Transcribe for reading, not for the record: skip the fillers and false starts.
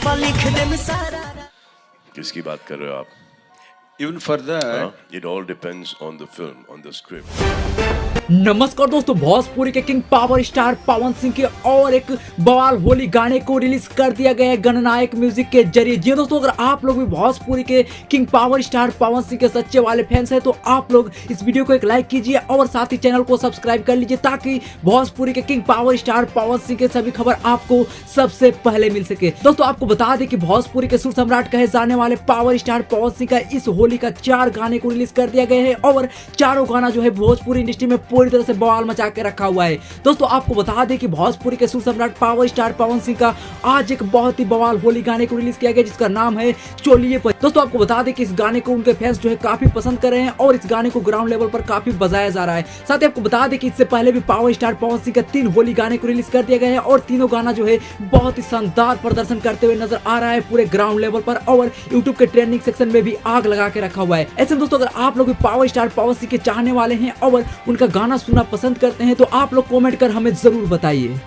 पा लिख दे में सारा। किसकी बात कर रहे हो आप? Even further, It all depends on the film, on the script. नमस्कार दोस्तों, भोजपुरी के king power star Pawan Singh के और एक बवाल होली गाने को रिलीज कर दिया गया है गणनायक म्यूजिक के जरिए। जी दोस्तों, अगर आप लोग भी भोजपुरी के king power star Pawan Singh के सच्चे वाले फैंस हैं तो आप लोग इस वीडियो को एक लाइक कीजिए और साथ ही चैनल को सब्सक्राइब कर लीजिए ताकि भोजपुरी के king power star Pawan Singh के सभी खबर आपको सबसे पहले मिल सके। दोस्तों, आपको बता दें कि भोजपुरी के सुर सम्राट कहे जाने वाले पावर स्टार पवन सिंह का इस होली का 4 गाने को रिलीज कर दिया गया है और चारों गाना जो है भोजपुरी इंडस्ट्री में पूरी तरह से बवाल मचा के रखा हुआ है। दोस्तों, आपको बता दें कि भोजपुरी के सुर सम्राट पावर स्टार पवन सिंह का आज एक बहुत ही बवाल होली गाने को रिलीज किया गया जिसका नाम है चोलिए पर। दोस्तों, आपको बता दें कि इस गाने को उनके फैंस जो है काफी पसंद कर रहे हैं और इस गाने को ग्राउंड लेवल पर काफी बजाया जा रहा है। साथ ही आपको बता दें कि इससे पहले भी पावर स्टार पवन सिंह का 3 होली गाने को रिलीज कर दिया गया है और तीनों गाना जो है बहुत ही शानदार प्रदर्शन करते हुए नजर आ रहा है पूरे ग्राउंड लेवल पर और यूट्यूब के ट्रेंडिंग सेक्शन में भी आग लगा के रखा हुआ है। ऐसे में दोस्तों, अगर आप लोग भी पावर स्टार पवन सिंह के चाहने वाले हैं और उनका गाना सुनना पसंद करते हैं तो आप लोग कमेंट कर हमें जरूर बताइए।